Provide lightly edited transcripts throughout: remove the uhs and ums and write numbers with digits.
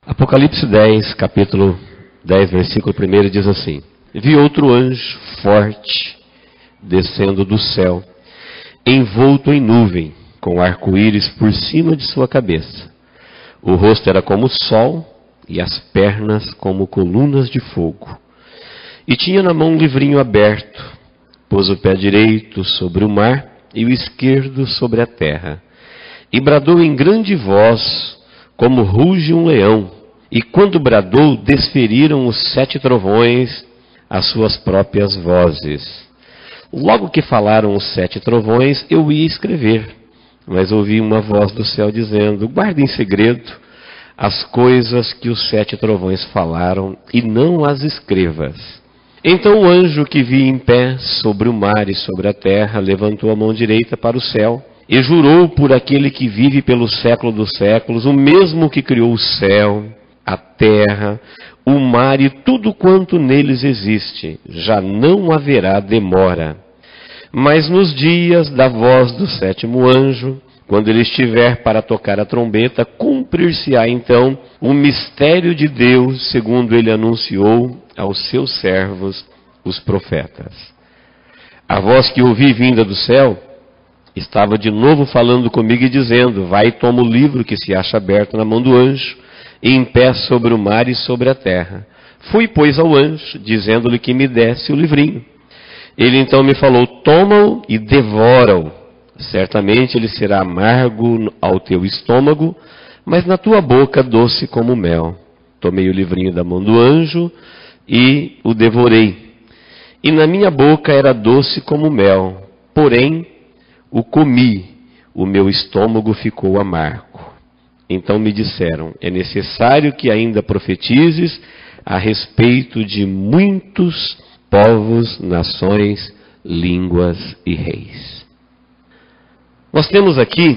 Apocalipse 10, capítulo 10, versículo 1 diz assim: Vi outro anjo forte descendo do céu, envolto em nuvem, com arco-íris por cima de sua cabeça. O rosto era como o sol e as pernas como colunas de fogo. E tinha na mão um livrinho aberto. Pôs o pé direito sobre o mar e o esquerdo sobre a terra. E bradou em grande voz, como ruge um leão. E quando bradou, desferiram os 7 trovões as suas próprias vozes. Logo que falaram os 7 trovões, eu ia escrever. Mas ouvi uma voz do céu dizendo: guarda em segredo as coisas que os 7 trovões falaram e não as escrevas. Então o anjo que vi em pé sobre o mar e sobre a terra levantou a mão direita para o céu e jurou por aquele que vive pelo século dos séculos, o mesmo que criou o céu, a terra, o mar e tudo quanto neles existe: já não haverá demora. Mas nos dias da voz do 7º anjo, quando ele estiver para tocar a trombeta, cumprir-se-á então o mistério de Deus, segundo ele anunciou aos seus servos, os profetas. A voz que ouvi vinda do céu estava de novo falando comigo e dizendo: vai e toma o livro que se acha aberto na mão do anjo, em pé sobre o mar e sobre a terra. Fui, pois, ao anjo, dizendo-lhe que me desse o livrinho. Ele então me falou: toma-o e devora-o. Certamente ele será amargo ao teu estômago, mas na tua boca doce como mel. Tomei o livrinho da mão do anjo e o devorei. E na minha boca era doce como mel, porém o comi, o meu estômago ficou amargo. Então me disseram: é necessário que ainda profetizes a respeito de muitos povos, nações, línguas e reis. Nós temos aqui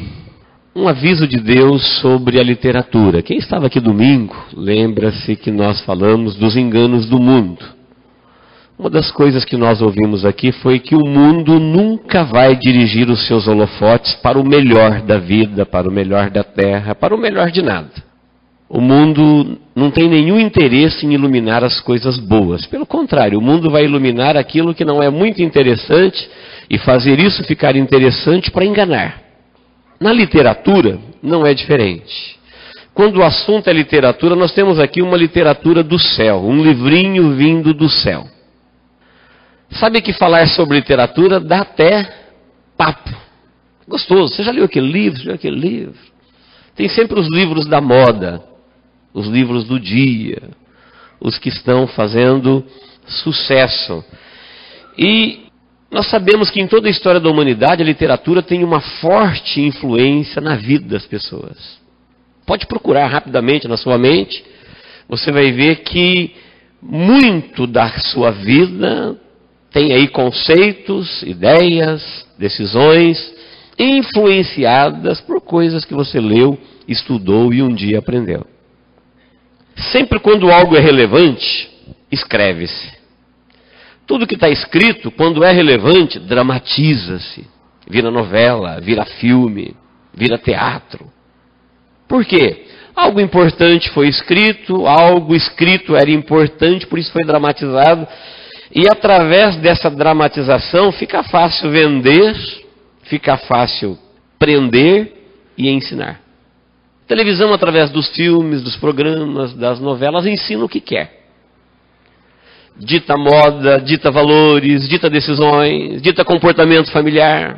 um aviso de Deus sobre a literatura. Quem estava aqui domingo, lembra-se que nós falamos dos enganos do mundo. Uma das coisas que nós ouvimos aqui foi que o mundo nunca vai dirigir os seus holofotes para o melhor da vida, para o melhor da terra, para o melhor de nada. O mundo não tem nenhum interesse em iluminar as coisas boas. Pelo contrário, o mundo vai iluminar aquilo que não é muito interessante e fazer isso ficar interessante para enganar. Na literatura, não é diferente. Quando o assunto é literatura, nós temos aqui uma literatura do céu, um livrinho vindo do céu. Sabe que falar sobre literatura dá até papo. Gostoso. Você já leu aquele livro? Já leu aquele livro? Tem sempre os livros da moda, os livros do dia, os que estão fazendo sucesso. E nós sabemos que em toda a história da humanidade a literatura tem uma forte influência na vida das pessoas. Pode procurar rapidamente na sua mente, você vai ver que muito da sua vida tem aí conceitos, ideias, decisões influenciadas por coisas que você leu, estudou e um dia aprendeu. Sempre quando algo é relevante, escreve-se. Tudo que está escrito, quando é relevante, dramatiza-se. Vira novela, vira filme, vira teatro. Por quê? Algo importante foi escrito, algo escrito era importante, por isso foi dramatizado. E através dessa dramatização fica fácil vender, fica fácil prender e ensinar. Televisão, através dos filmes, dos programas, das novelas, ensina o que quer. Dita moda, dita valores, dita decisões, dita comportamento familiar.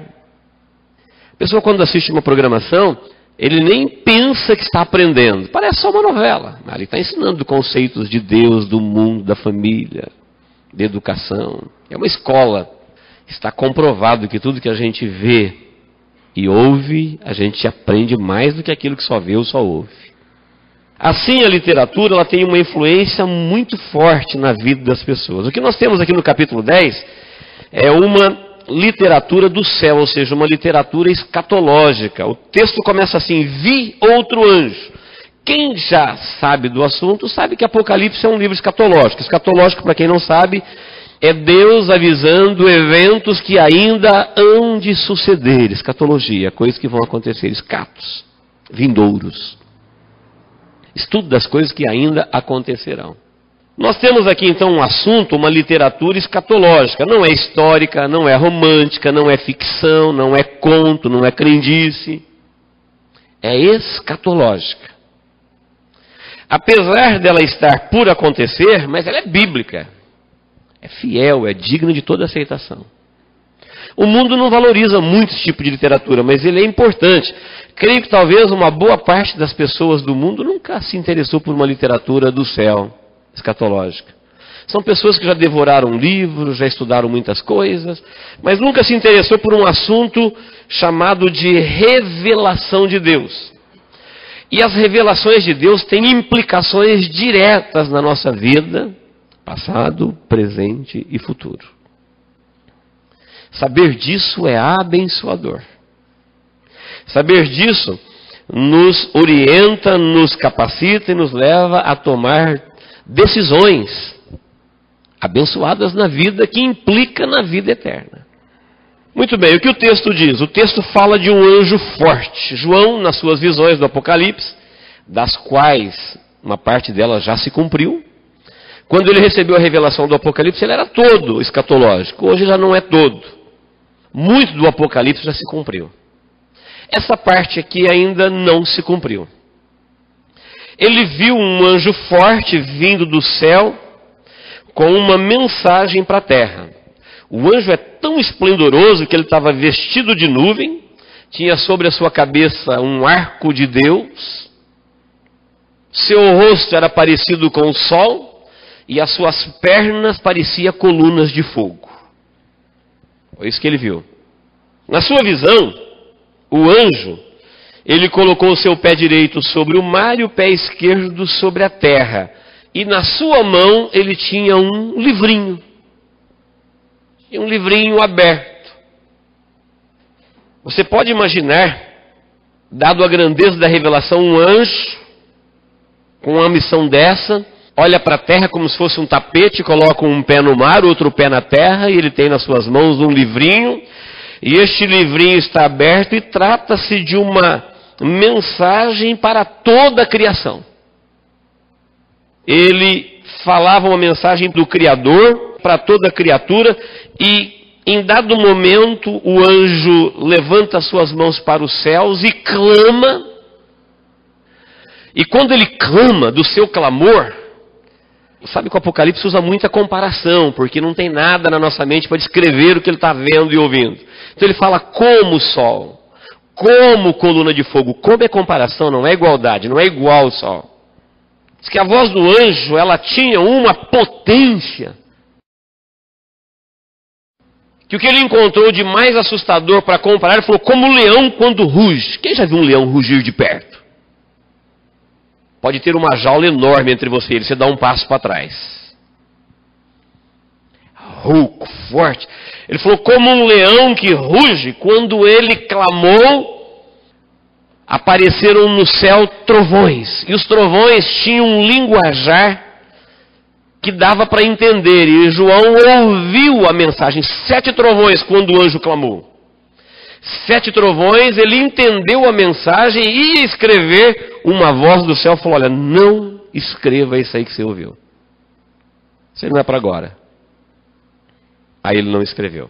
A pessoa, quando assiste uma programação, ele nem pensa que está aprendendo. Parece só uma novela. Mas ele está ensinando conceitos de Deus, do mundo, da família, de educação. É uma escola. Está comprovado que tudo que a gente vê e ouve, a gente aprende mais do que aquilo que só vê ou só ouve. Assim, a literatura ela tem uma influência muito forte na vida das pessoas. O que nós temos aqui no capítulo 10 é uma literatura do céu, ou seja, uma literatura escatológica. O texto começa assim: vi outro anjo. Quem já sabe do assunto sabe que Apocalipse é um livro escatológico. Escatológico, para quem não sabe, é Deus avisando eventos que ainda hão de suceder. Escatologia, coisas que vão acontecer, escatos, vindouros. Estudo das coisas que ainda acontecerão. Nós temos aqui então um assunto, uma literatura escatológica. Não é histórica, não é romântica, não é ficção, não é conto, não é crendice. É escatológica. Apesar dela estar por acontecer, mas ela é bíblica. É fiel, é digna de toda aceitação. O mundo não valoriza muito esse tipo de literatura, mas ele é importante. Creio que talvez uma boa parte das pessoas do mundo nunca se interessou por uma literatura do céu escatológica. São pessoas que já devoraram livros, já estudaram muitas coisas, mas nunca se interessou por um assunto chamado de revelação de Deus. E as revelações de Deus têm implicações diretas na nossa vida, passado, presente e futuro. Saber disso é abençoador. Saber disso nos orienta, nos capacita e nos leva a tomar decisões abençoadas na vida, que implica na vida eterna. Muito bem, o que o texto diz? O texto fala de um anjo forte. João, nas suas visões do Apocalipse, das quais uma parte delas já se cumpriu, quando ele recebeu a revelação do Apocalipse, ele era todo escatológico. Hoje já não é todo. Muito do Apocalipse já se cumpriu. Essa parte aqui ainda não se cumpriu. Ele viu um anjo forte vindo do céu com uma mensagem para a terra. O anjo é tão esplendoroso que ele estava vestido de nuvem, tinha sobre a sua cabeça um arco de Deus, seu rosto era parecido com o sol e as suas pernas pareciam colunas de fogo. Foi isso que ele viu. Na sua visão, o anjo, ele colocou o seu pé direito sobre o mar e o pé esquerdo sobre a terra. E na sua mão ele tinha um livrinho. E um livrinho aberto. Você pode imaginar, dado a grandeza da revelação, um anjo com uma missão dessa, olha para a terra como se fosse um tapete, coloca um pé no mar, outro pé na terra, e ele tem nas suas mãos um livrinho, e este livrinho está aberto e trata-se de uma mensagem para toda a criação. Ele falava uma mensagem do Criador para toda a criatura, e em dado momento o anjo levanta suas mãos para os céus e clama. E quando ele clama do seu clamor, sabe que o Apocalipse usa muita comparação, porque não tem nada na nossa mente para descrever o que ele está vendo e ouvindo. Então ele fala como o sol, como coluna de fogo. Como é comparação, não é igualdade, não é igual ao sol. Diz que a voz do anjo, ela tinha uma potência, que o que ele encontrou de mais assustador para comparar, ele falou, como o leão quando ruge. Quem já viu um leão rugir de perto? Pode ter uma jaula enorme entre você e ele, você dá um passo para trás. Rouco, forte. Ele falou, como um leão que ruge, quando ele clamou, apareceram no céu trovões. E os trovões tinham um linguajar que dava para entender. E João ouviu a mensagem. 7 trovões quando o anjo clamou. 7 trovões, ele entendeu a mensagem e ia escrever. Uma voz do céu falou, olha, não escreva isso aí que você ouviu. Isso não é para agora. Aí ele não escreveu.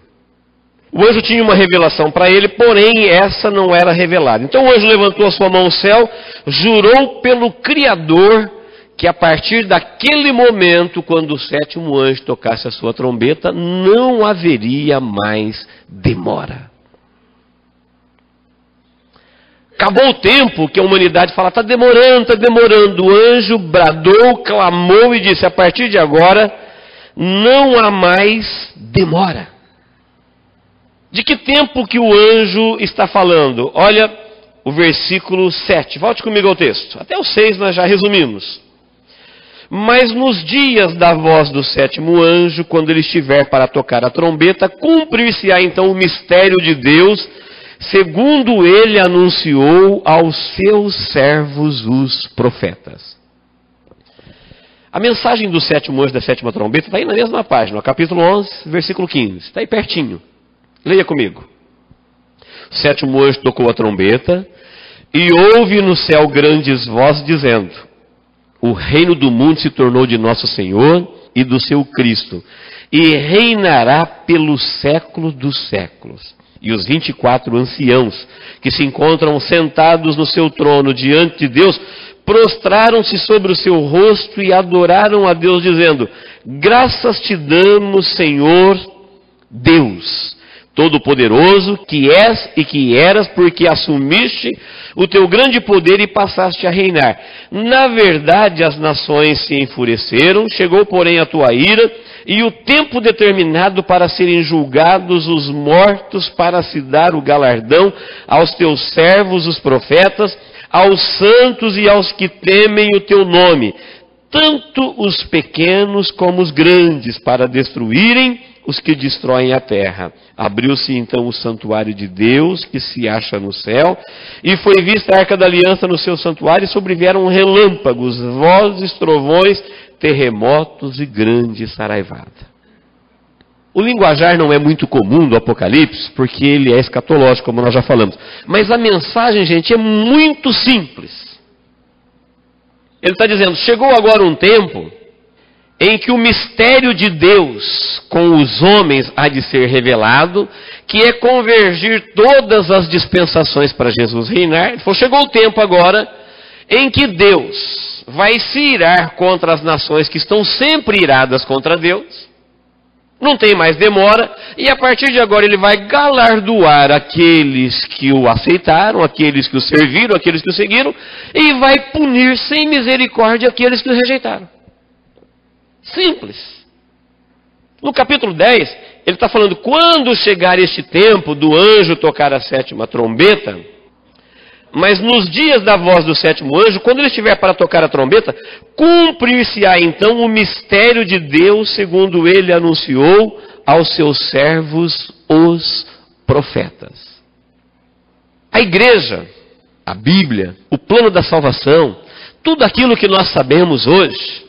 O anjo tinha uma revelação para ele, porém essa não era revelada. Então o anjo levantou a sua mão ao céu, jurou pelo Criador que a partir daquele momento, quando o 7º anjo tocasse a sua trombeta, não haveria mais demora. Acabou o tempo que a humanidade fala, está demorando, está demorando. O anjo bradou, clamou e disse, a partir de agora, não há mais demora. De que tempo que o anjo está falando? Olha o versículo 7. Volte comigo ao texto. Até o 6 nós já resumimos. Mas nos dias da voz do 7º anjo, quando ele estiver para tocar a trombeta, cumprir-se-á então o mistério de Deus, segundo ele anunciou aos seus servos os profetas. A mensagem do 7º anjo da 7ª trombeta está aí na mesma página, capítulo 11, versículo 15. Está aí pertinho. Leia comigo. O 7º anjo tocou a trombeta e houve no céu grandes vozes dizendo, O reino do mundo se tornou de nosso Senhor e do seu Cristo, e reinará pelos séculos dos séculos. E os 24 anciãos, que se encontram sentados no seu trono diante de Deus, prostraram-se sobre o seu rosto e adoraram a Deus, dizendo: graças te damos, Senhor Deus Todo-Poderoso, que és e que eras, porque assumiste o teu grande poder e passaste a reinar. Na verdade, as nações se enfureceram, chegou, porém, a tua ira, e o tempo determinado para serem julgados os mortos, para se dar o galardão aos teus servos, os profetas, aos santos e aos que temem o teu nome, tanto os pequenos como os grandes, para destruírem os que destroem a terra. Abriu-se então o santuário de Deus, que se acha no céu, e foi vista a arca da aliança no seu santuário, e sobrevieram relâmpagos, vozes, trovões, terremotos e grande saraivada. O linguajar não é muito comum do Apocalipse, porque ele é escatológico, como nós já falamos. Mas a mensagem, gente, é muito simples. Ele está dizendo: chegou agora um tempo em que o mistério de Deus com os homens há de ser revelado, que é convergir todas as dispensações para Jesus reinar. Chegou o tempo agora em que Deus vai se irar contra as nações que estão sempre iradas contra Deus. Não tem mais demora, e a partir de agora ele vai galardoar aqueles que o aceitaram, aqueles que o serviram, aqueles que o seguiram, e vai punir sem misericórdia aqueles que o rejeitaram. Simples. No capítulo 10, ele está falando: quando chegar este tempo do anjo tocar a 7ª trombeta, mas nos dias da voz do 7º anjo, quando ele estiver para tocar a trombeta, cumprir-se-á então o mistério de Deus, segundo ele anunciou aos seus servos, os profetas. A igreja, a Bíblia, o plano da salvação, tudo aquilo que nós sabemos hoje,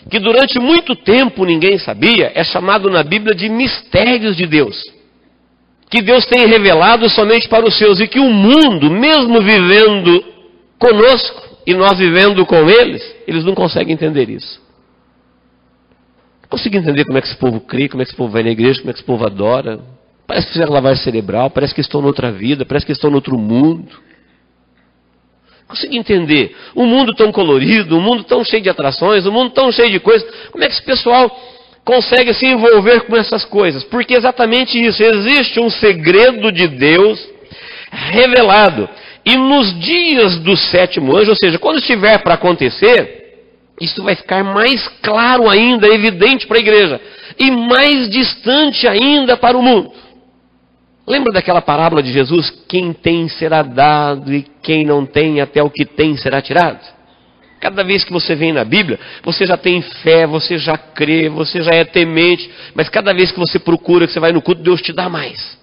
que durante muito tempo ninguém sabia, é chamado na Bíblia de mistérios de Deus, que Deus tem revelado somente para os seus, e que o mundo, mesmo vivendo conosco, e nós vivendo com eles não conseguem entender isso. Não conseguem entender como é que esse povo crê, como é que esse povo vai na igreja, como é que esse povo adora. Parece que fizeram lavagem cerebral, parece que estão noutra vida, parece que estão noutro mundo. Não consigo entender. Um mundo tão colorido, um mundo tão cheio de atrações, um mundo tão cheio de coisas. Como é que esse pessoal consegue se envolver com essas coisas? Porque é exatamente isso. Existe um segredo de Deus revelado. E nos dias do 7º anjo, ou seja, quando estiver para acontecer, isso vai ficar mais claro ainda, evidente para a igreja. E mais distante ainda para o mundo. Lembra daquela parábola de Jesus? Quem tem será dado, e quem não tem, até o que tem será tirado. Cada vez que você vem na Bíblia, você já tem fé, você já crê, você já é temente, mas cada vez que você procura, que você vai no culto, Deus te dá mais.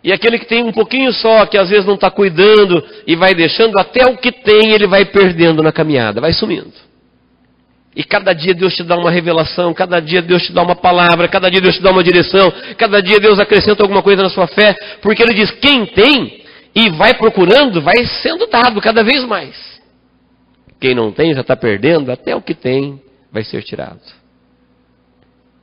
E aquele que tem um pouquinho só, que às vezes não está cuidando e vai deixando, até o que tem ele vai perdendo na caminhada, vai sumindo. E cada dia Deus te dá uma revelação, cada dia Deus te dá uma palavra, cada dia Deus te dá uma direção, cada dia Deus acrescenta alguma coisa na sua fé, porque Ele diz: quem tem e vai procurando, vai sendo dado cada vez mais. Quem não tem já está perdendo, até o que tem vai ser tirado.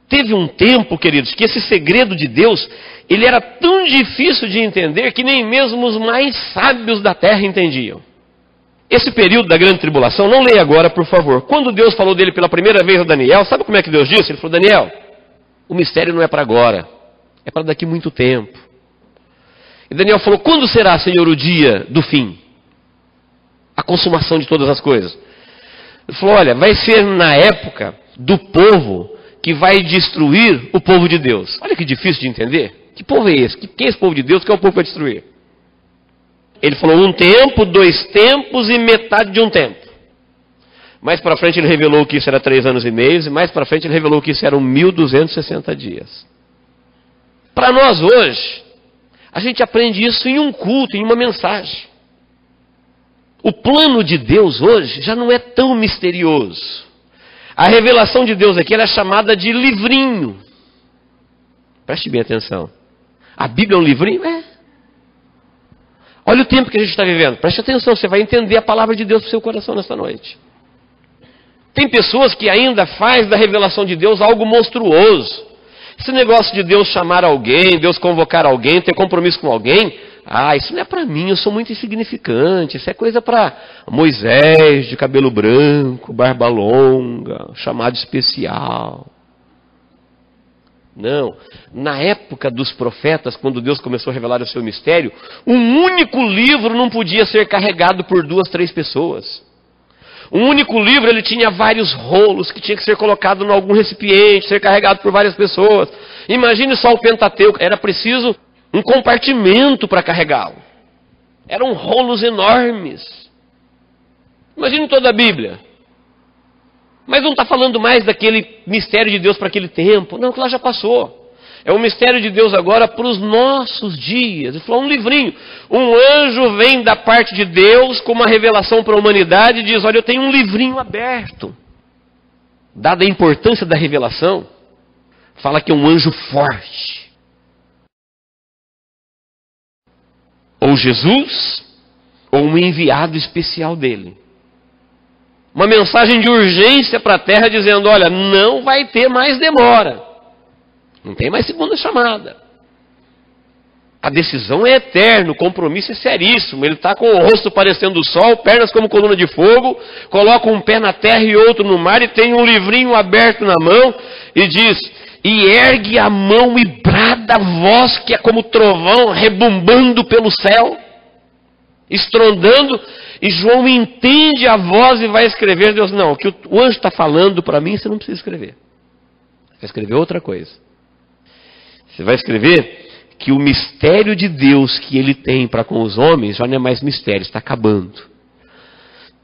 Teve um tempo, queridos, que esse segredo de Deus, ele era tão difícil de entender que nem mesmo os mais sábios da terra entendiam. Esse período da grande tribulação, não leia agora, por favor. Quando Deus falou dele pela primeira vez a Daniel, sabe como é que Deus disse? Ele falou: Daniel, o mistério não é para agora, é para daqui muito tempo. E Daniel falou: quando será, Senhor, o dia do fim? A consumação de todas as coisas. Ele falou: olha, vai ser na época do povo que vai destruir o povo de Deus. Olha que difícil de entender. Que povo é esse? Quem é esse povo de Deus? Que é o povo para destruir? Ele falou: um tempo, 2 tempos e metade de um tempo. Mais para frente ele revelou que isso era 3 anos e meio, e mais para frente ele revelou que isso eram 1260 dias. Para nós hoje, a gente aprende isso em um culto, em uma mensagem. O plano de Deus hoje já não é tão misterioso. A revelação de Deus aqui ela é chamada de livrinho. Preste bem atenção. A Bíblia é um livrinho? É. Olha o tempo que a gente está vivendo. Preste atenção, você vai entender a palavra de Deus para o seu coração nesta noite. Tem pessoas que ainda fazem da revelação de Deus algo monstruoso. Esse negócio de Deus chamar alguém, Deus convocar alguém, ter compromisso com alguém, isso não é para mim, eu sou muito insignificante, isso é coisa para Moisés, de cabelo branco, barba longa, chamado especial. Não, na época dos profetas, quando Deus começou a revelar o seu mistério, um único livro não podia ser carregado por 2, 3 pessoas. Um único livro, ele tinha vários rolos que tinha que ser colocado em algum recipiente, ser carregado por várias pessoas. Imagine só o Pentateuco, era preciso um compartimento para carregá-lo. Eram rolos enormes. Imagine toda a Bíblia. Mas não está falando mais daquele mistério de Deus para aquele tempo. Não, que lá já passou. É o mistério de Deus agora para os nossos dias. Ele falou um livrinho. Um anjo vem da parte de Deus com uma revelação para a humanidade e diz, olha, eu tenho um livrinho aberto. Dada a importância da revelação, fala que é um anjo forte. Ou Jesus, ou um enviado especial dele. Uma mensagem de urgência para a terra dizendo, olha, não vai ter mais demora. Não tem mais segunda chamada. A decisão é eterna, o compromisso é seríssimo. Ele está com o rosto parecendo o sol, pernas como coluna de fogo, coloca um pé na terra e outro no mar, e tem um livrinho aberto na mão, e diz, e ergue a mão e brada a voz que é como trovão, rebumbando pelo céu, estrondando, e João entende a voz e vai escrever. Deus, não, o que o anjo está falando para mim, você não precisa escrever. Vai escrever outra coisa. Você vai escrever que o mistério de Deus que ele tem para com os homens já não é mais mistério, está acabando.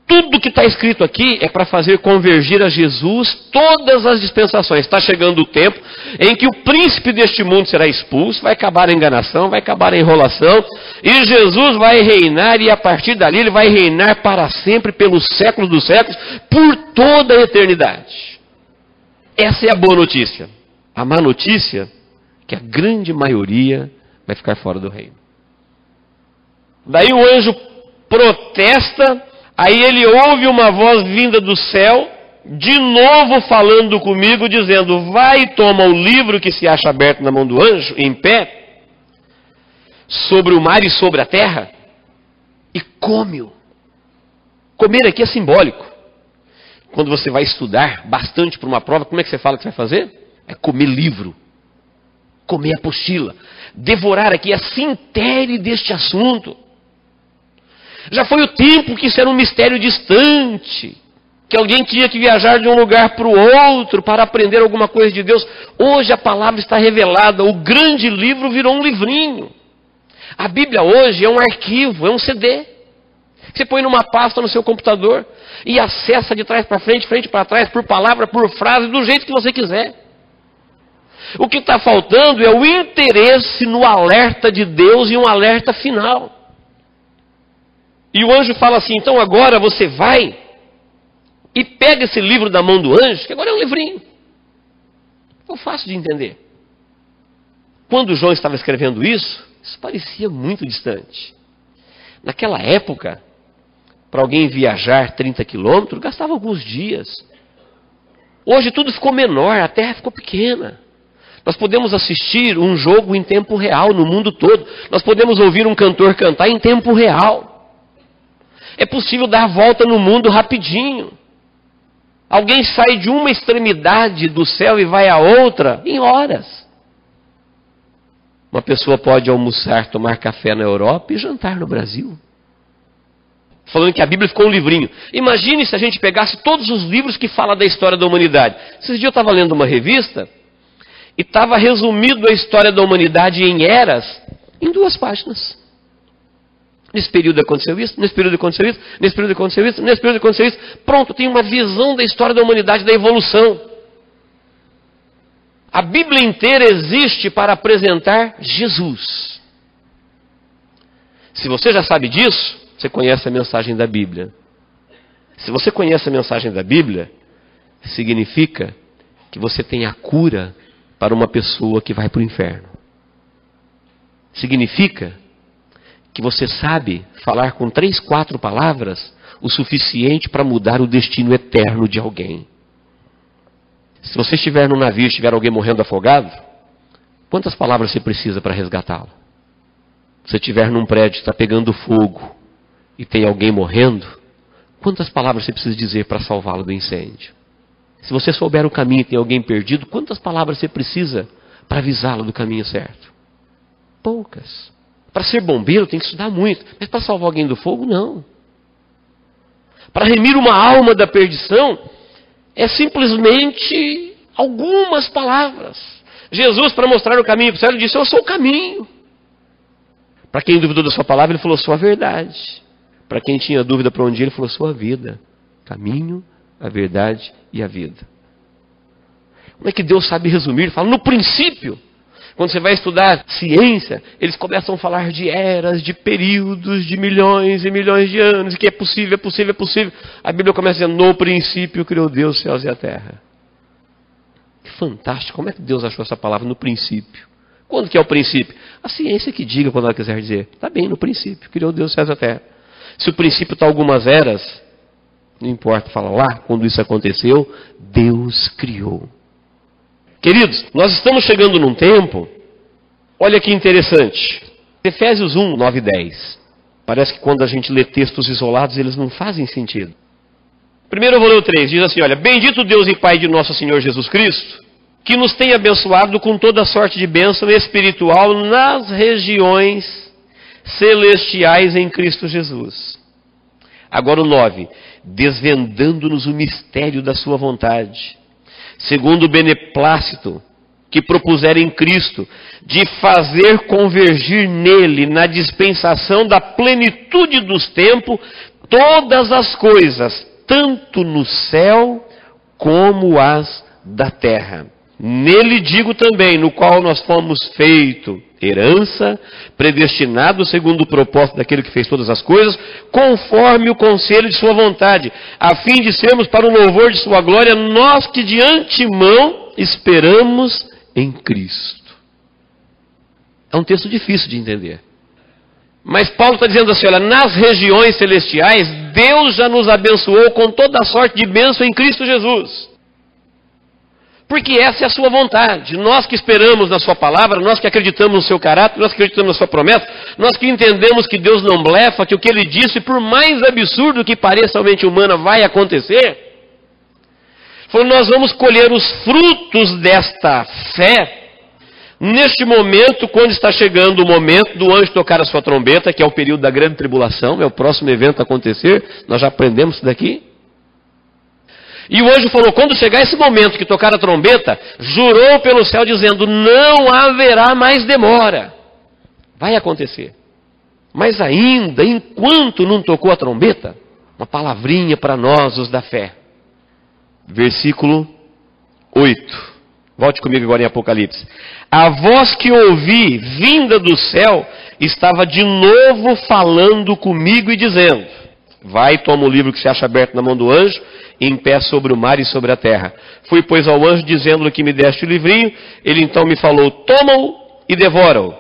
Tudo que está escrito aqui é para fazer convergir a Jesus todas as dispensações. Está chegando o tempo em que o príncipe deste mundo será expulso, vai acabar a enganação, vai acabar a enrolação, e Jesus vai reinar, e a partir dali ele vai reinar para sempre, pelos séculos dos séculos, por toda a eternidade. Essa é a boa notícia. A má notícia que a grande maioria vai ficar fora do reino. Daí o anjo protesta, aí ele ouve uma voz vinda do céu, de novo falando comigo, dizendo, vai e toma o livro que se acha aberto na mão do anjo, em pé, sobre o mar e sobre a terra, e come-o. Comer aqui é simbólico. Quando você vai estudar bastante para uma prova, como é que você fala que você vai fazer? É comer livro. Comer apostila, devorar aqui a sintérie deste assunto. Já foi o tempo que isso era um mistério distante, que alguém tinha que viajar de um lugar para o outro para aprender alguma coisa de Deus. Hoje a palavra está revelada, o grande livro virou um livrinho. A Bíblia hoje é um arquivo, é um CD. Você põe numa pasta no seu computador e acessa de trás para frente, frente para trás, por palavra, por frase, do jeito que você quiser. O que está faltando é o interesse no alerta de Deus e um alerta final. E o anjo fala assim, então agora você vai e pega esse livro da mão do anjo, que agora é um livrinho. Ficou fácil de entender. Quando João estava escrevendo isso parecia muito distante. Naquela época, para alguém viajar 30 quilômetros, gastava alguns dias. Hoje tudo ficou menor, a terra ficou pequena. Nós podemos assistir um jogo em tempo real no mundo todo. Nós podemos ouvir um cantor cantar em tempo real. É possível dar a volta no mundo rapidinho. Alguém sai de uma extremidade do céu e vai à outra em horas. Uma pessoa pode almoçar, tomar café na Europa e jantar no Brasil. Falando que a Bíblia ficou um livrinho. Imagine se a gente pegasse todos os livros que falam da história da humanidade. Esses dias eu estava lendo uma revista e estava resumido a história da humanidade em eras em 2 páginas. Nesse período aconteceu isso, nesse período aconteceu isso, nesse período aconteceu isso, nesse período aconteceu isso. Pronto, tem uma visão da história da humanidade, da evolução. A Bíblia inteira existe para apresentar Jesus. Se você já sabe disso, você conhece a mensagem da Bíblia. Se você conhece a mensagem da Bíblia, significa que você tem a cura para uma pessoa que vai para o inferno. Significa que você sabe falar com 3, 4 palavras o suficiente para mudar o destino eterno de alguém. Se você estiver num navio e estiver alguém morrendo afogado, quantas palavras você precisa para resgatá-lo? Se você estiver num prédio que está pegando fogo e tem alguém morrendo, quantas palavras você precisa dizer para salvá-lo do incêndio? Se você souber o caminho e tem alguém perdido, quantas palavras você precisa para avisá-lo do caminho certo? Poucas. Para ser bombeiro tem que estudar muito, mas para salvar alguém do fogo, não. Para remir uma alma da perdição, é simplesmente algumas palavras. Jesus, para mostrar o caminho para o céu, ele disse: eu sou o caminho. Para quem duvidou da sua palavra, ele falou: sua verdade. Para quem tinha dúvida para onde ir, ele falou: sua vida. Caminho, a verdade e a vida. Como é que Deus sabe resumir? Ele fala: no princípio. Quando você vai estudar ciência, eles começam a falar de eras, de períodos, de milhões e milhões de anos, e que é possível, é possível, é possível. A Bíblia começa dizendo: no princípio criou Deus os céus e a terra. Que fantástico! Como é que Deus achou essa palavra? No princípio. Quando que é o princípio? A ciência que diga quando ela quiser dizer. Está bem, no princípio criou Deus os céus e a terra. Se o princípio está algumas eras, não importa, fala lá, quando isso aconteceu, Deus criou. Queridos, nós estamos chegando num tempo, olha que interessante, Efésios 1, 9 e 10. Parece que quando a gente lê textos isolados, eles não fazem sentido. Primeiro eu vou ler o 3, diz assim, olha: bendito Deus e Pai de nosso Senhor Jesus Cristo, que nos tem abençoado com toda sorte de bênção espiritual nas regiões celestiais em Cristo Jesus. Agora o 9, desvendando-nos o mistério da sua vontade, segundo o beneplácito que propuseram em Cristo, de fazer convergir nele, na dispensação da plenitude dos tempos, todas as coisas, tanto no céu como as da terra. Nele digo também, no qual nós fomos feito herança, predestinado segundo o propósito daquele que fez todas as coisas, conforme o conselho de sua vontade, a fim de sermos para o louvor de sua glória, nós que de antemão esperamos em Cristo. É um texto difícil de entender. Mas Paulo está dizendo assim, olha, nas regiões celestiais, Deus já nos abençoou com toda a sorte de bênção em Cristo Jesus. Porque essa é a sua vontade. Nós que esperamos na sua palavra, nós que acreditamos no seu caráter, nós que acreditamos na sua promessa, nós que entendemos que Deus não blefa, que o que ele disse, por mais absurdo que pareça a mente humana, vai acontecer. Nós vamos colher os frutos desta fé neste momento, quando está chegando o momento do anjo tocar a sua trombeta, que é o período da grande tribulação, é o próximo evento a acontecer. Nós já aprendemos isso daqui. E o anjo falou, quando chegar esse momento que tocar a trombeta, jurou pelo céu dizendo, não haverá mais demora. Vai acontecer. Mas ainda, enquanto não tocou a trombeta, uma palavrinha para nós, os da fé. Versículo 8. Volte comigo agora em Apocalipse. A voz que ouvi, vinda do céu, estava de novo falando comigo e dizendo, vai, toma o livro que se acha aberto na mão do anjo, em pé sobre o mar e sobre a terra. Fui, pois, ao anjo, dizendo-lhe que me deste o livrinho. Ele então me falou, toma-o e devora-o.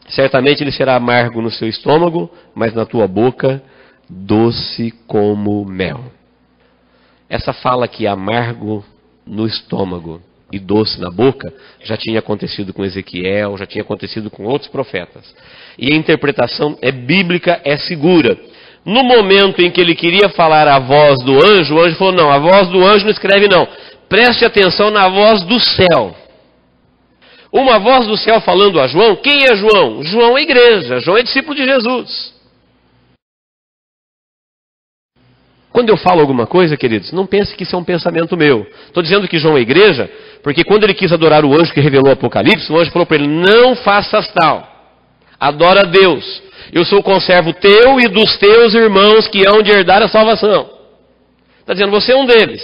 Certamente ele será amargo no seu estômago, mas na tua boca, doce como mel. Essa fala que amargo no estômago e doce na boca, já tinha acontecido com Ezequiel, já tinha acontecido com outros profetas. E a interpretação é bíblica, é segura. No momento em que ele queria falar a voz do anjo, o anjo falou, não, a voz do anjo não escreve não. Preste atenção na voz do céu. Uma voz do céu falando a João. Quem é João? João é igreja, João é discípulo de Jesus. Quando eu falo alguma coisa, queridos, não pense que isso é um pensamento meu. Estou dizendo que João é igreja, porque quando ele quis adorar o anjo que revelou o Apocalipse, o anjo falou para ele, não faças tal. Adora a Deus. Eu sou o conservo teu e dos teus irmãos que hão de herdar a salvação. Está dizendo, você é um deles.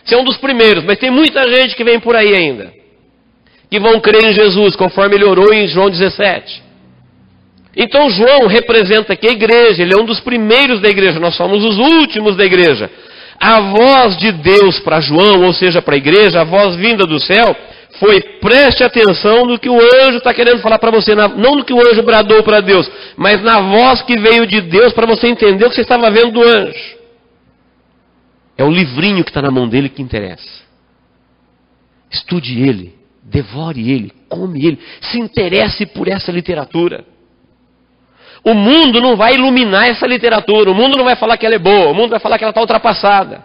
Você é um dos primeiros, mas tem muita gente que vem por aí ainda. Que vão crer em Jesus, conforme ele orou em João 17. Então João representa aqui a igreja, ele é um dos primeiros da igreja, nós somos os últimos da igreja. A voz de Deus para João, ou seja, para a igreja, a voz vinda do céu, foi, preste atenção no que o anjo está querendo falar para você, não no que o anjo bradou para Deus, mas na voz que veio de Deus para você entender o que você estava vendo do anjo. É o livrinho que está na mão dele que interessa. Estude ele, devore ele, come ele, se interesse por essa literatura. O mundo não vai iluminar essa literatura, o mundo não vai falar que ela é boa, o mundo vai falar que ela está ultrapassada.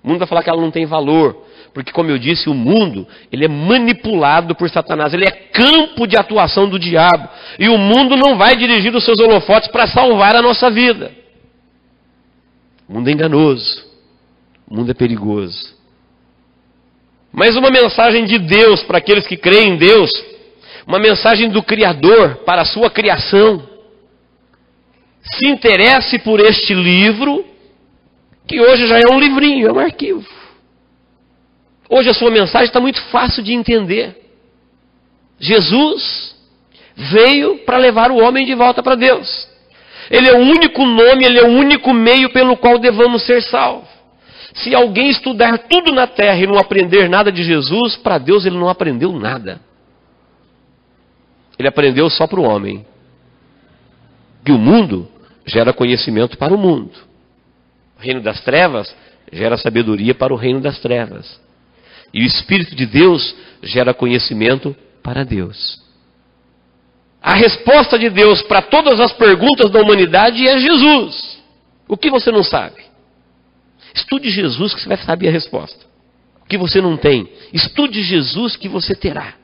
O mundo vai falar que ela não tem valor, porque, como eu disse, o mundo ele é manipulado por Satanás, ele é campo de atuação do diabo. E o mundo não vai dirigir os seus holofotes para salvar a nossa vida. O mundo é enganoso, o mundo é perigoso. Mas uma mensagem de Deus para aqueles que creem em Deus, uma mensagem do Criador para a sua criação. Se interesse por este livro, que hoje já é um livrinho, é um arquivo. Hoje a sua mensagem está muito fácil de entender. Jesus veio para levar o homem de volta para Deus. Ele é o único nome, ele é o único meio pelo qual devamos ser salvos. Se alguém estudar tudo na terra e não aprender nada de Jesus, para Deus ele não aprendeu nada. Ele aprendeu só para o homem. Que o mundo gera conhecimento para o mundo. O reino das trevas gera sabedoria para o reino das trevas. E o Espírito de Deus gera conhecimento para Deus. A resposta de Deus para todas as perguntas da humanidade é Jesus. O que você não sabe? Estude Jesus que você vai saber a resposta. O que você não tem, estude Jesus que você terá.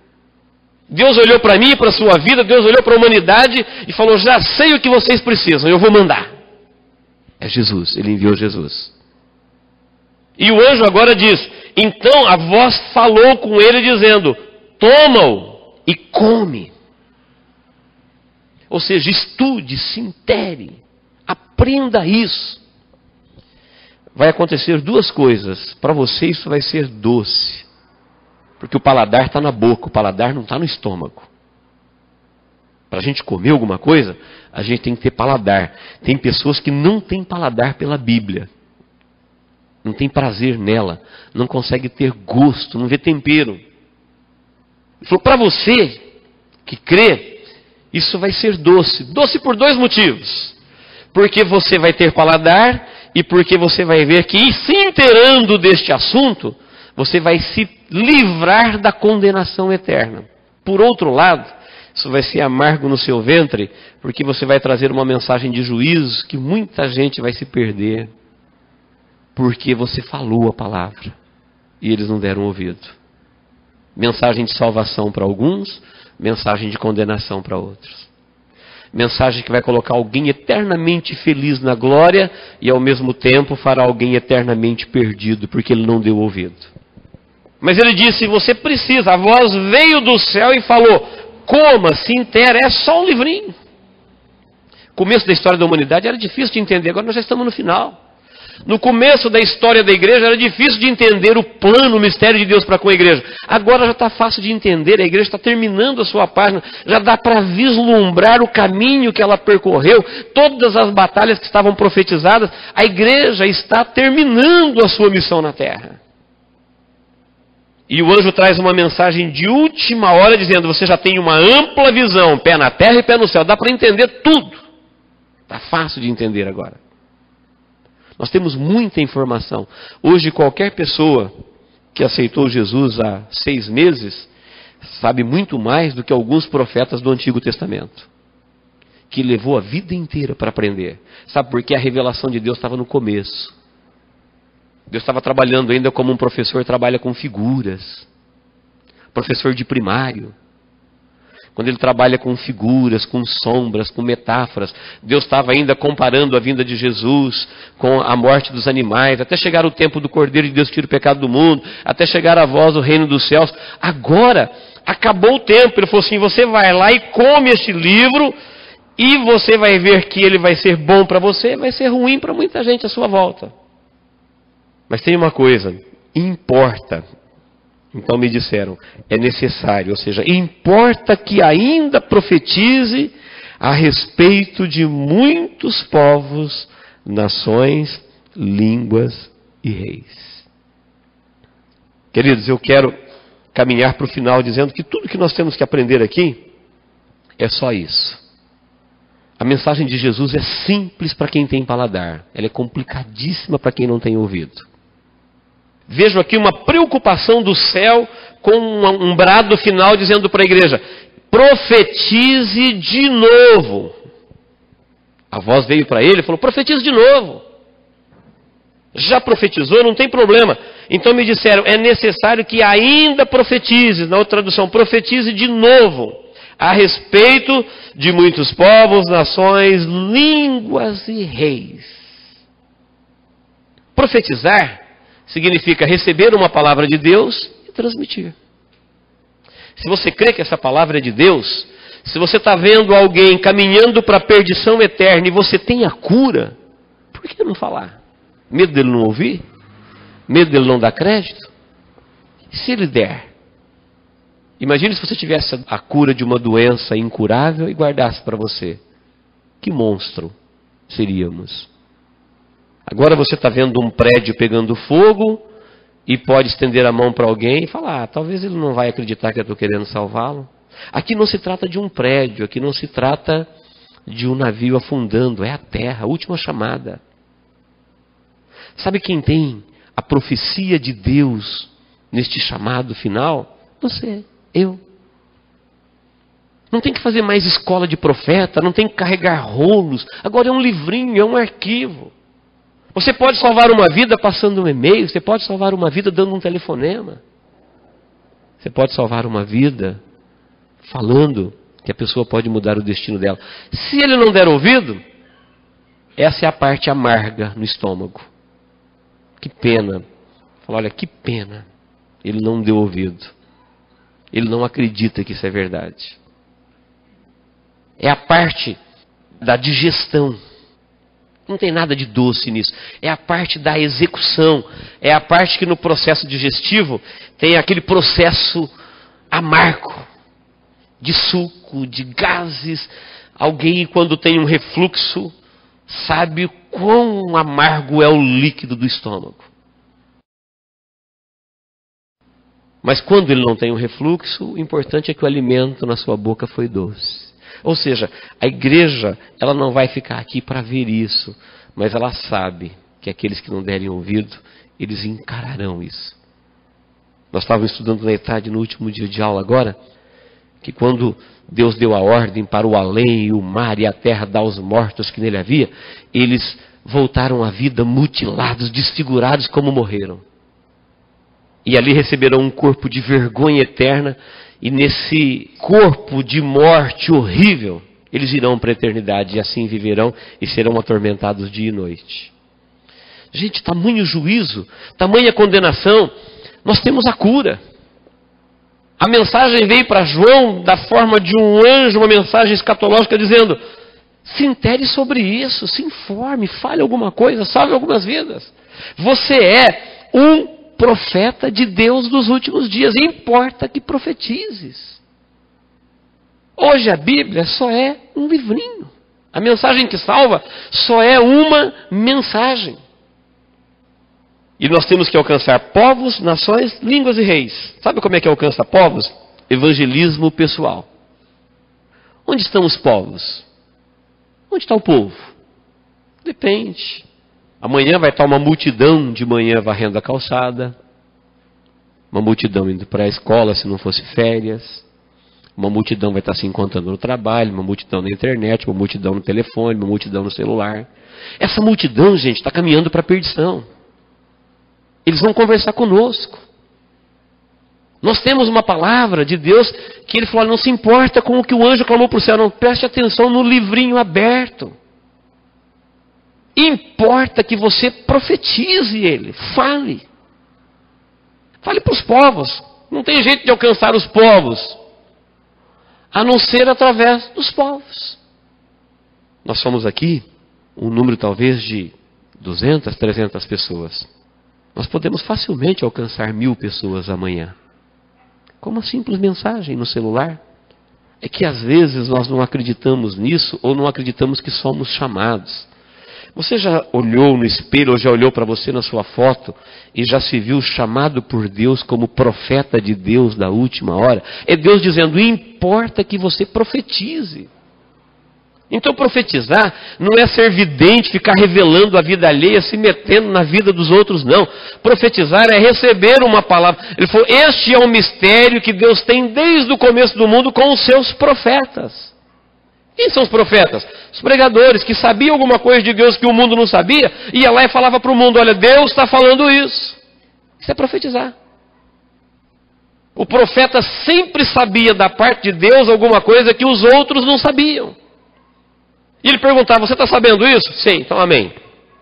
Deus olhou para mim e para a sua vida, Deus olhou para a humanidade e falou, já sei o que vocês precisam, eu vou mandar. É Jesus, ele enviou Jesus. E o anjo agora diz, então a voz falou com ele dizendo, toma-o e come. Ou seja, estude, se intere, aprenda isso. Vai acontecer duas coisas. Para você isso vai ser doce. Porque o paladar está na boca, o paladar não está no estômago. Para a gente comer alguma coisa, a gente tem que ter paladar. Tem pessoas que não têm paladar pela Bíblia. Não tem prazer nela. Não consegue ter gosto, não vê tempero. Ele falou, para você que crê, isso vai ser doce. Doce por dois motivos. Porque você vai ter paladar e porque você vai ver que, se inteirando deste assunto, você vai se livrar da condenação eterna. Por outro lado, isso vai ser amargo no seu ventre, porque você vai trazer uma mensagem de juízo que muita gente vai se perder, porque você falou a palavra e eles não deram ouvido. Mensagem de salvação para alguns, mensagem de condenação para outros. Mensagem que vai colocar alguém eternamente feliz na glória e ao mesmo tempo fará alguém eternamente perdido, porque ele não deu ouvido. Mas ele disse, você precisa, a voz veio do céu e falou, coma, se inteira, é só um livrinho. O começo da história da humanidade era difícil de entender, agora nós já estamos no final. No começo da história da igreja era difícil de entender o plano, o mistério de Deus para com a igreja. Agora já está fácil de entender, a igreja está terminando a sua página, já dá para vislumbrar o caminho que ela percorreu, todas as batalhas que estavam profetizadas, a igreja está terminando a sua missão na terra. E o anjo traz uma mensagem de última hora dizendo, você já tem uma ampla visão, pé na terra e pé no céu, dá para entender tudo. Está fácil de entender agora. Nós temos muita informação. Hoje qualquer pessoa que aceitou Jesus há 6 meses, sabe muito mais do que alguns profetas do Antigo Testamento. Que levou a vida inteira para aprender. Sabe por quê? A revelação de Deus estava no começo. Deus estava trabalhando ainda como um professor trabalha com figuras. Professor de primário. Quando ele trabalha com figuras, com sombras, com metáforas. Deus estava ainda comparando a vinda de Jesus com a morte dos animais, até chegar o tempo do Cordeiro de Deus que tira o pecado do mundo, até chegar a voz do reino dos céus. Agora, acabou o tempo. Ele falou assim, você vai lá e come este livro, e você vai ver que ele vai ser bom para você, vai ser ruim para muita gente à sua volta. Mas tem uma coisa, importa. Então me disseram, é necessário, ou seja, importa que ainda profetize a respeito de muitos povos, nações, línguas e reis. Queridos, eu quero caminhar para o final dizendo que tudo que nós temos que aprender aqui é só isso. A mensagem de Jesus é simples para quem tem paladar. Ela é complicadíssima para quem não tem ouvido. Vejo aqui uma preocupação do céu com um brado final dizendo para a igreja: profetize de novo. A voz veio para ele e falou: profetize de novo. Já profetizou, não tem problema. Então me disseram: é necessário que ainda profetize. Na outra tradução, profetize de novo a respeito de muitos povos, nações, línguas e reis. Profetizar significa receber uma palavra de Deus e transmitir. Se você crê que essa palavra é de Deus, se você está vendo alguém caminhando para a perdição eterna e você tem a cura, por que não falar? Medo dele não ouvir? Medo dele não dar crédito? E se ele der? Imagine se você tivesse a cura de uma doença incurável e guardasse para você. Que monstro seríamos. Agora você está vendo um prédio pegando fogo e pode estender a mão para alguém e falar: talvez ele não vai acreditar que eu estou querendo salvá-lo. Aqui não se trata de um prédio, aqui não se trata de um navio afundando, é a terra, a última chamada. Sabe quem tem a profecia de Deus neste chamado final? Você, eu. Não tem que fazer mais escola de profeta, não tem que carregar rolos. Agora é um livrinho, é um arquivo. Você pode salvar uma vida passando um e-mail, você pode salvar uma vida dando um telefonema. Você pode salvar uma vida falando que a pessoa pode mudar o destino dela. Se ele não der ouvido, essa é a parte amarga no estômago. Que pena. Fala: olha, que pena. Ele não deu ouvido. Ele não acredita que isso é verdade. É a parte da digestão. Não tem nada de doce nisso. É a parte da execução. É a parte que no processo digestivo tem aquele processo amargo. De suco, de gases. Alguém, quando tem um refluxo, sabe quão amargo é o líquido do estômago. Mas quando ele não tem um refluxo, o importante é que o alimento na sua boca foi doce. Ou seja, a igreja, ela não vai ficar aqui para ver isso, mas ela sabe que aqueles que não derem ouvido, eles encararão isso. Nós estávamos estudando na ETAD no último dia de aula agora, que quando Deus deu a ordem para o além, o mar e a terra dar aos mortos que nele havia, eles voltaram à vida mutilados, desfigurados como morreram. E ali receberão um corpo de vergonha eterna, e nesse corpo de morte horrível, eles irão para a eternidade e assim viverão e serão atormentados dia e noite. Gente, tamanho juízo, tamanha condenação, nós temos a cura. A mensagem veio para João da forma de um anjo, uma mensagem escatológica dizendo: se intere sobre isso, se informe, fale alguma coisa, salve algumas vidas. Você é um profeta de Deus dos últimos dias, importa que profetizes. Hoje a Bíblia só é um livrinho. A mensagem que salva só é uma mensagem. E nós temos que alcançar povos, nações, línguas e reis. Sabe como é que alcança povos? Evangelismo pessoal. Onde estão os povos? Onde está o povo? Depende. Amanhã vai estar uma multidão de manhã varrendo a calçada. Uma multidão indo para a escola se não fosse férias. Uma multidão vai estar se encontrando no trabalho. Uma multidão na internet. Uma multidão no telefone. Uma multidão no celular. Essa multidão, gente, está caminhando para a perdição. Eles vão conversar conosco. Nós temos uma palavra de Deus que ele falou: não se importa com o que o anjo clamou para o céu. Não, preste atenção no livrinho aberto. Importa que você profetize ele, fale. Fale para os povos. Não tem jeito de alcançar os povos, a não ser através dos povos. Nós somos aqui um número talvez de 200, 300 pessoas. Nós podemos facilmente alcançar 1000 pessoas amanhã. Com uma simples mensagem no celular. É que às vezes nós não acreditamos nisso ou não acreditamos que somos chamados. Você já olhou no espelho ou já olhou para você na sua foto e já se viu chamado por Deus como profeta de Deus da última hora? É Deus dizendo: importa que você profetize. Então profetizar não é ser vidente, ficar revelando a vida alheia, se metendo na vida dos outros, não. Profetizar é receber uma palavra. Ele falou, este é um mistério que Deus tem desde o começo do mundo com os seus profetas. Quem são os profetas? Os pregadores que sabiam alguma coisa de Deus que o mundo não sabia, ia lá e falava para o mundo, olha, Deus está falando isso. Isso é profetizar. O profeta sempre sabia da parte de Deus alguma coisa que os outros não sabiam. E ele perguntava, você está sabendo isso? Sim, então amém.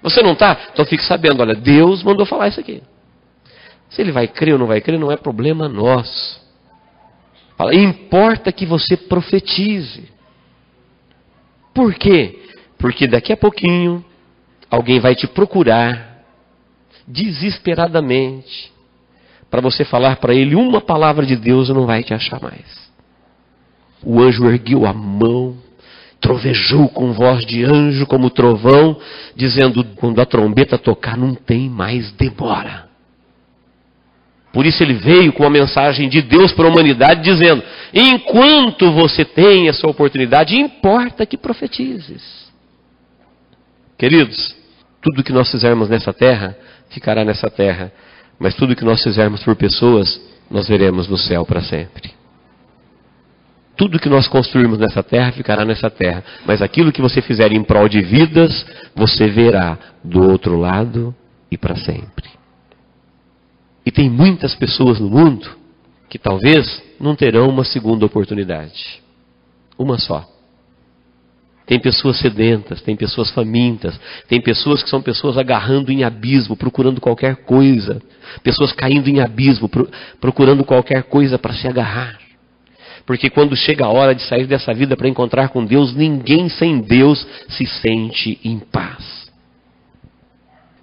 Você não está? Então fique sabendo, olha, Deus mandou falar isso aqui. Se ele vai crer ou não vai crer, não é problema nosso. Importa que você profetize. Por quê? Porque daqui a pouquinho, alguém vai te procurar, desesperadamente, para você falar para ele uma palavra de Deus e não vai te achar mais. O anjo ergueu a mão, trovejou com voz de anjo como trovão, dizendo, quando a trombeta tocar, não tem mais demora. Por isso ele veio com a mensagem de Deus para a humanidade, dizendo, enquanto você tem essa oportunidade, importa que profetizes. Queridos, tudo que nós fizermos nessa terra, ficará nessa terra. Mas tudo que nós fizermos por pessoas, nós veremos no céu para sempre. Tudo que nós construirmos nessa terra, ficará nessa terra. Mas aquilo que você fizer em prol de vidas, você verá do outro lado e para sempre. E tem muitas pessoas no mundo que talvez não terão uma segunda oportunidade. Uma só. Tem pessoas sedentas, tem pessoas famintas, tem pessoas que são pessoas agarrando em abismo, procurando qualquer coisa. Pessoas caindo em abismo, procurando qualquer coisa para se agarrar. Porque quando chega a hora de sair dessa vida para encontrar com Deus, ninguém sem Deus se sente em paz.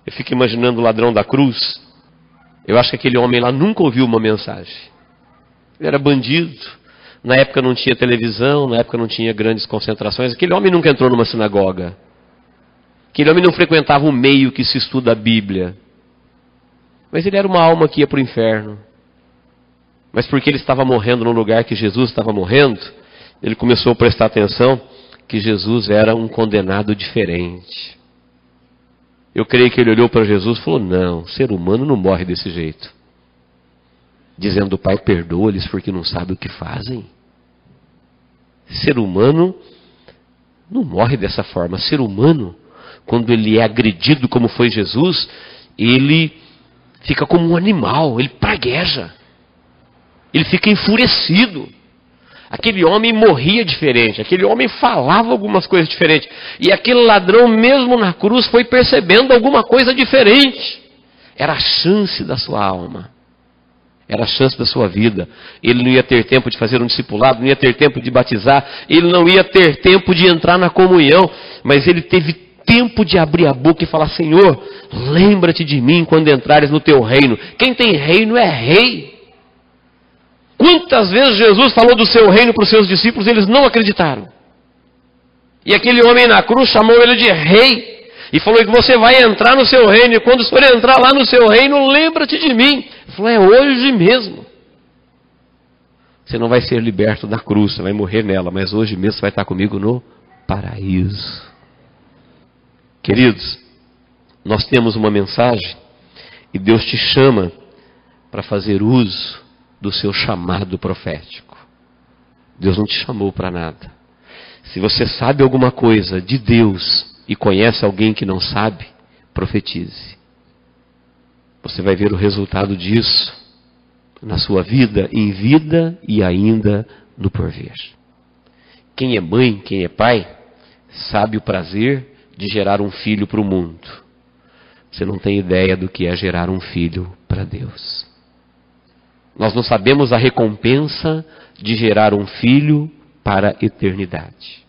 Eu fico imaginando o ladrão da cruz. Eu acho que aquele homem lá nunca ouviu uma mensagem. Ele era bandido. Na época não tinha televisão, na época não tinha grandes concentrações. Aquele homem nunca entrou numa sinagoga. Aquele homem não frequentava o meio que se estuda a Bíblia. Mas ele era uma alma que ia para o inferno. Mas porque ele estava morrendo no lugar que Jesus estava morrendo, ele começou a prestar atenção que Jesus era um condenado diferente. Eu creio que ele olhou para Jesus e falou, não, ser humano não morre desse jeito. Dizendo, Pai, perdoa-lhes porque não sabem o que fazem. Ser humano não morre dessa forma. Ser humano, quando ele é agredido como foi Jesus, ele fica como um animal, ele pragueja. Ele fica enfurecido. Aquele homem morria diferente, aquele homem falava algumas coisas diferentes. E aquele ladrão, mesmo na cruz, foi percebendo alguma coisa diferente. Era a chance da sua alma. Era a chance da sua vida. Ele não ia ter tempo de fazer um discipulado, não ia ter tempo de batizar, ele não ia ter tempo de entrar na comunhão, mas ele teve tempo de abrir a boca e falar, Senhor, lembra-te de mim quando entrares no teu reino. Quem tem reino é rei. Quantas vezes Jesus falou do seu reino para os seus discípulos, eles não acreditaram. E aquele homem na cruz chamou ele de rei. E falou que você vai entrar no seu reino. E quando for entrar lá no seu reino, lembra-te de mim. Ele falou, é hoje mesmo. Você não vai ser liberto da cruz, você vai morrer nela. Mas hoje mesmo você vai estar comigo no paraíso. Queridos, nós temos uma mensagem. E Deus te chama para fazer uso do seu chamado profético. Deus não te chamou para nada. Se você sabe alguma coisa de Deus e conhece alguém que não sabe, profetize. Você vai ver o resultado disso na sua vida, em vida e ainda no porvir. Quem é mãe, quem é pai, sabe o prazer de gerar um filho para o mundo. Você não tem ideia do que é gerar um filho para Deus. Nós não sabemos a recompensa de gerar um filho para a eternidade.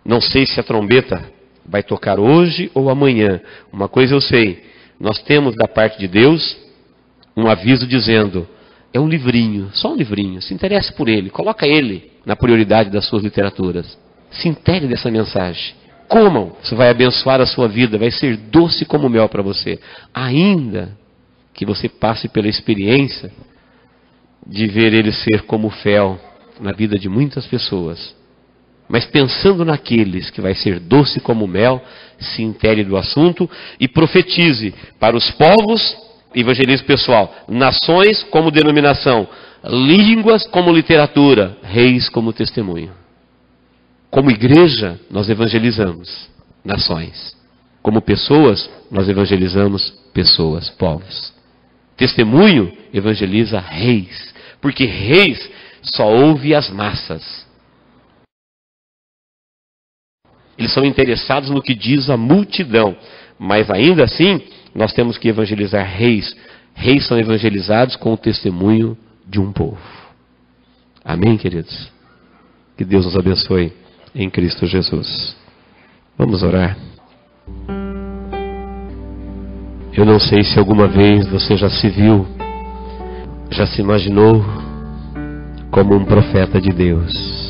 Não sei se a trombeta vai tocar hoje ou amanhã. Uma coisa eu sei, nós temos da parte de Deus um aviso dizendo, é um livrinho, só um livrinho, se interesse por ele, coloca ele na prioridade das suas literaturas. Se intere dessa mensagem. Comam, isso vai abençoar a sua vida, vai ser doce como mel para você. Ainda que você passe pela experiência de ver ele ser como fel na vida de muitas pessoas. mas pensando naqueles que vai ser doce como mel, se intere do assunto e profetize para os povos, evangelismo pessoal, nações como denominação, línguas como literatura, reis como testemunho. Como igreja, nós evangelizamos nações. Como pessoas, nós evangelizamos pessoas, povos. Testemunho evangeliza reis, porque reis só ouve as massas. Eles são interessados no que diz a multidão, mas ainda assim, nós temos que evangelizar reis. Reis são evangelizados com o testemunho de um povo. Amém, queridos? Que Deus nos abençoe em Cristo Jesus. Vamos orar. Eu não sei se alguma vez você já se viu, já se imaginou como um profeta de Deus.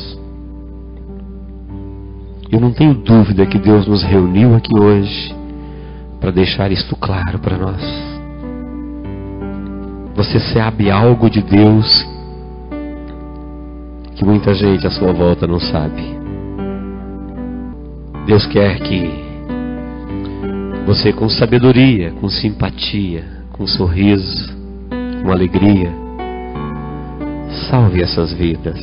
Eu não tenho dúvida que Deus nos reuniu aqui hoje para deixar isto claro para nós. Você sabe algo de Deus que muita gente à sua volta não sabe. Deus quer que você, com sabedoria, com simpatia, com sorriso, com alegria, salve essas vidas.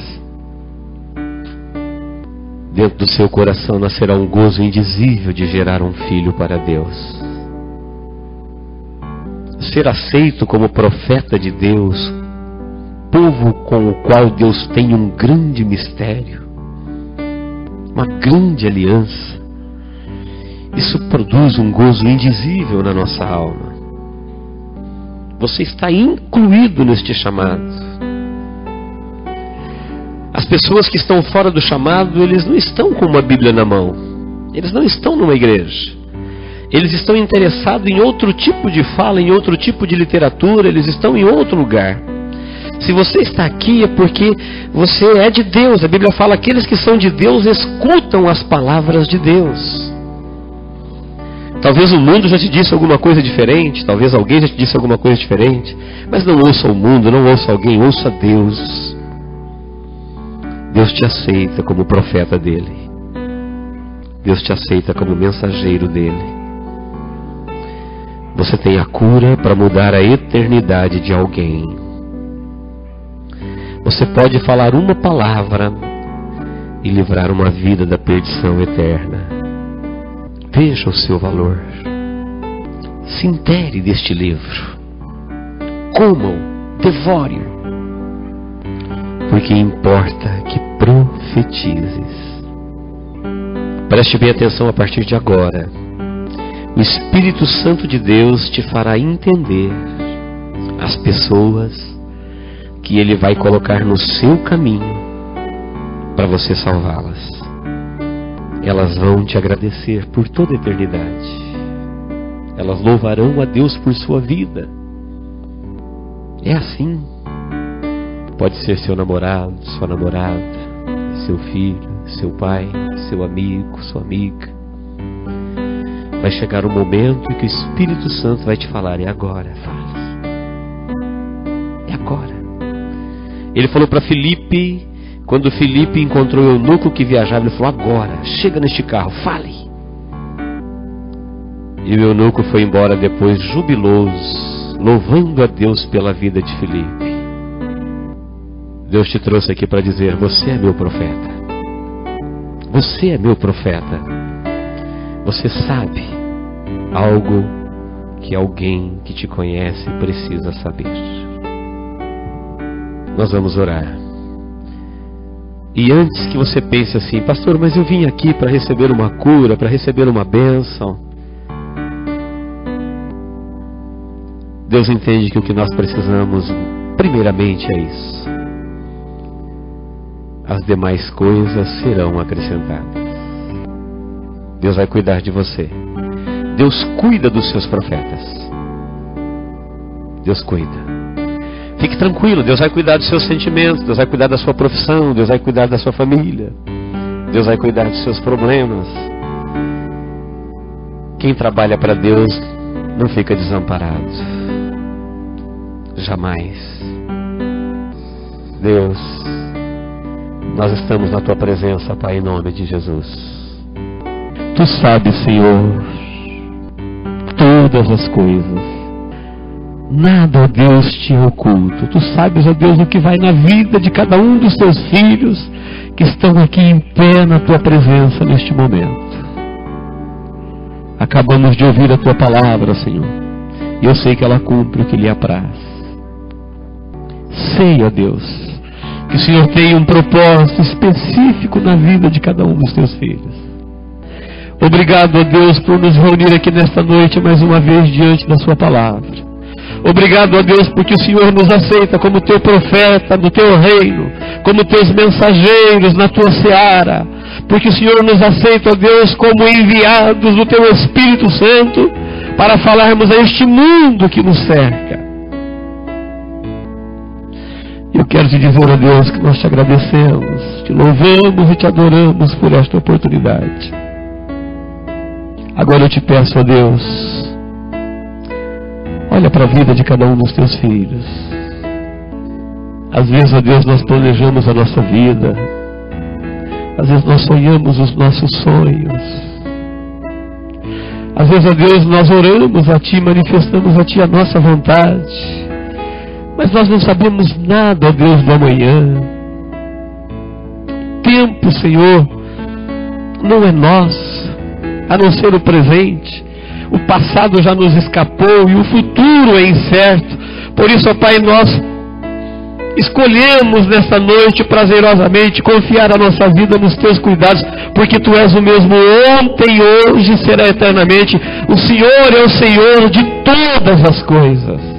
Dentro do seu coração nascerá um gozo indizível de gerar um filho para Deus. Ser aceito como profeta de Deus, povo com o qual Deus tem um grande mistério, uma grande aliança. Isso produz um gozo indizível na nossa alma. Você está incluído neste chamado. As pessoas que estão fora do chamado, eles não estão com uma Bíblia na mão. Eles não estão numa igreja. Eles estão interessados em outro tipo de fala, em outro tipo de literatura. Eles estão em outro lugar. Se você está aqui é porque você é de Deus. A Bíblia fala que aqueles que são de Deus escutam as palavras de Deus. Talvez o mundo já te disse alguma coisa diferente. Talvez alguém já te disse alguma coisa diferente. Mas não ouça o mundo, não ouça alguém, ouça Deus. Deus te aceita como profeta dele. Deus te aceita como mensageiro dele. Você tem a cura para mudar a eternidade de alguém. Você pode falar uma palavra e livrar uma vida da perdição eterna. Veja o seu valor. Se intere deste livro. Coma-o, devore-o. Porque importa que profetizes. Preste bem atenção a partir de agora. O Espírito Santo de Deus te fará entender as pessoas que Ele vai colocar no seu caminho para você salvá-las. Elas vão te agradecer por toda a eternidade. Elas louvarão a Deus por sua vida. É assim. Pode ser seu namorado, sua namorada, seu filho, seu pai, seu amigo, sua amiga. Vai chegar um momento em que o Espírito Santo vai te falar: é agora, fale. É agora. Ele falou para Filipe, quando Filipe encontrou o eunuco que viajava, ele falou: agora, chega neste carro, fale. E o eunuco foi embora depois jubiloso, louvando a Deus pela vida de Filipe. Deus te trouxe aqui para dizer: você é meu profeta. Você é meu profeta. Você sabe algo que alguém que te conhece precisa saber. Nós vamos orar. E antes que você pense assim: pastor, mas eu vim aqui para receber uma cura, para receber uma bênção. Deus entende que o que nós precisamos primeiramente é isso. As demais coisas serão acrescentadas. Deus vai cuidar de você. Deus cuida dos seus profetas. Deus cuida. Fique tranquilo, Deus vai cuidar dos seus sentimentos, Deus vai cuidar da sua profissão, Deus vai cuidar da sua família, Deus vai cuidar dos seus problemas. Quem trabalha para Deus não fica desamparado. nós estamos na Tua presença, Pai, em nome de Jesus. Tu sabes, Senhor, todas as coisas. Nada, ó Deus, te é oculto. Tu sabes, ó Deus, o que vai na vida de cada um dos Teus filhos que estão aqui em pé na Tua presença neste momento. Acabamos de ouvir a Tua palavra, Senhor, e eu sei que ela cumpre o que lhe apraz. Sei, ó Deus, que o Senhor tem um propósito específico na vida de cada um dos Teus filhos. Obrigado, ó Deus, por nos reunir aqui nesta noite mais uma vez diante da Sua palavra. Obrigado, ó Deus, porque o Senhor nos aceita como Teu profeta no Teu reino, como Teus mensageiros na Tua seara, porque o Senhor nos aceita, ó Deus, como enviados do Teu Espírito Santo para falarmos a este mundo que nos cerca. Eu quero te dizer, ó Deus, que nós te agradecemos, te louvamos e te adoramos por esta oportunidade. Agora eu te peço, ó Deus, olha para a vida de cada um dos Teus filhos. Às vezes, ó Deus, nós planejamos a nossa vida. Às vezes nós sonhamos os nossos sonhos. Às vezes, ó Deus, nós oramos a Ti, manifestamos a Ti a nossa vontade. Mas nós não sabemos nada, ó Deus, do amanhã. O tempo, Senhor, não é nosso, a não ser o presente. O passado já nos escapou e o futuro é incerto. Por isso, ó Pai, nós escolhemos nesta noite prazerosamente confiar a nossa vida nos Teus cuidados, porque Tu és o mesmo ontem, hoje e será eternamente. O Senhor é o Senhor de todas as coisas.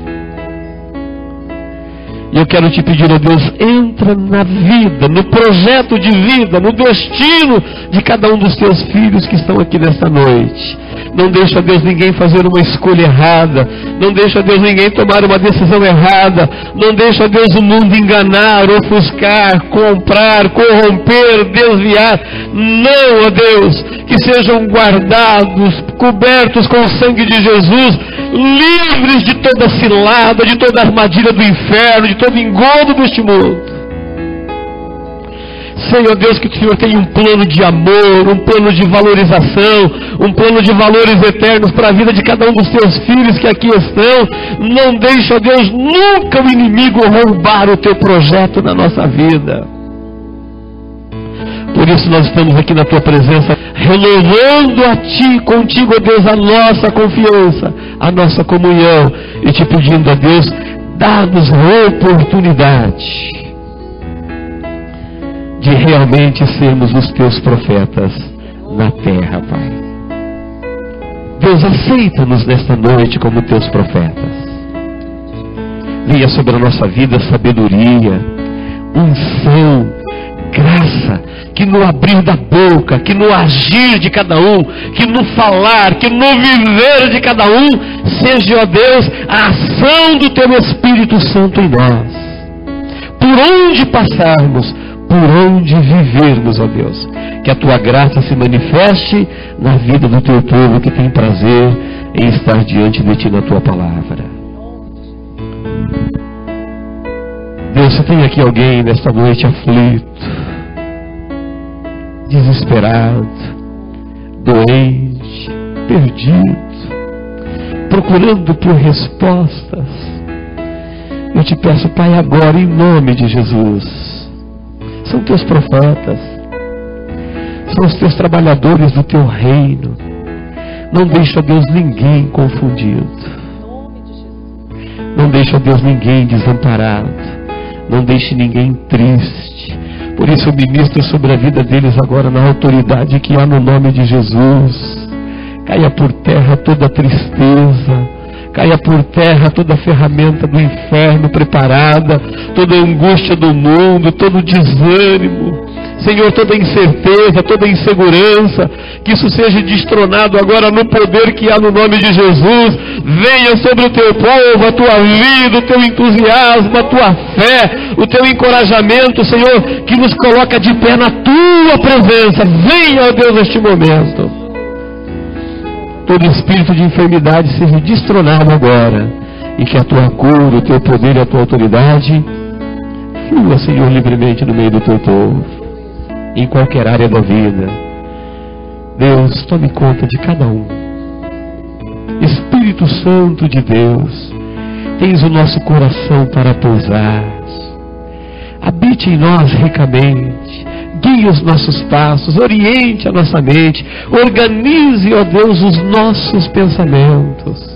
E eu quero te pedir, ó Deus, entra na vida, no projeto de vida, no destino de cada um dos Teus filhos que estão aqui nesta noite. Não deixa, Deus, ninguém fazer uma escolha errada. Não deixa, Deus, ninguém tomar uma decisão errada. Não deixa, Deus, o mundo enganar, ofuscar, comprar, corromper, desviar. Não, ó Deus, que sejam guardados, cobertos com o sangue de Jesus, livres de toda cilada, de toda armadilha do inferno, de todo engodo deste mundo. Senhor Deus, que o Senhor tem um plano de amor, um plano de valorização, um plano de valores eternos para a vida de cada um dos Teus filhos que aqui estão. Não deixe, ó Deus, nunca o inimigo roubar o Teu projeto na nossa vida. Por isso nós estamos aqui na Tua presença, renovando a Ti, contigo, ó Deus, a nossa confiança, a nossa comunhão, e te pedindo, ó Deus, dá-nos a oportunidade de realmente sermos os Teus profetas na terra, Pai. Deus, aceita-nos nesta noite como Teus profetas. Venha sobre a nossa vida sabedoria, unção, graça, que no abrir da boca, que no agir de cada um, que no falar, que no viver de cada um, seja, ó Deus, a ação do Teu Espírito Santo em nós. Por onde passarmos, por onde vivermos, ó Deus, que a Tua graça se manifeste na vida do Teu povo que tem prazer em estar diante de Ti na Tua palavra. Deus, se tem aqui alguém nesta noite aflito, desesperado, doente, perdido, procurando por respostas, eu te peço, Pai, agora, em nome de Jesus, são Teus profetas, são os Teus trabalhadores do Teu reino. Não deixa, Deus, ninguém confundido. Não deixa, Deus, ninguém desamparado. Não deixe ninguém triste. Por isso eu ministro sobre a vida deles agora na autoridade que há no nome de Jesus. Caia por terra toda tristeza. Caia por terra toda ferramenta do inferno preparada, toda angústia do mundo, todo desânimo, Senhor, toda incerteza, toda insegurança, que isso seja destronado agora no poder que há no nome de Jesus. Venha sobre o Teu povo, a Tua vida, o Teu entusiasmo, a Tua fé, o Teu encorajamento, Senhor, que nos coloca de pé na Tua presença. Venha, ó Deus, neste momento. Todo espírito de enfermidade seja destronado agora, e que a Tua cura, o Teu poder e a Tua autoridade flua, Senhor, livremente no meio do Teu povo. em qualquer área da vida. Deus, tome conta de cada um. Espírito Santo de Deus, tens o nosso coração para pousar. Habite em nós ricamente, guie os nossos passos, oriente a nossa mente, organize, ó Deus, os nossos pensamentos.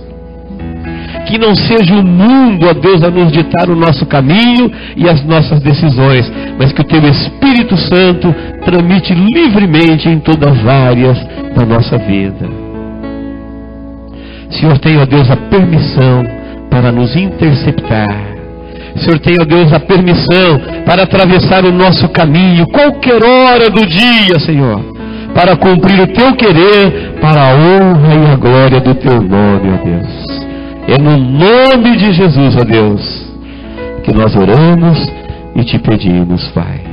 Que não seja o mundo, ó Deus, a nos ditar o nosso caminho e as nossas decisões, mas que o Teu Espírito Santo tramite livremente em todas as áreas da nossa vida. Senhor, tem, ó Deus, a permissão para nos interceptar. Senhor, tem, ó Deus, a permissão para atravessar o nosso caminho, qualquer hora do dia, Senhor, para cumprir o Teu querer, para a honra e a glória do Teu nome, ó Deus. É no nome de Jesus, ó Deus, que nós oramos e te pedimos, Pai.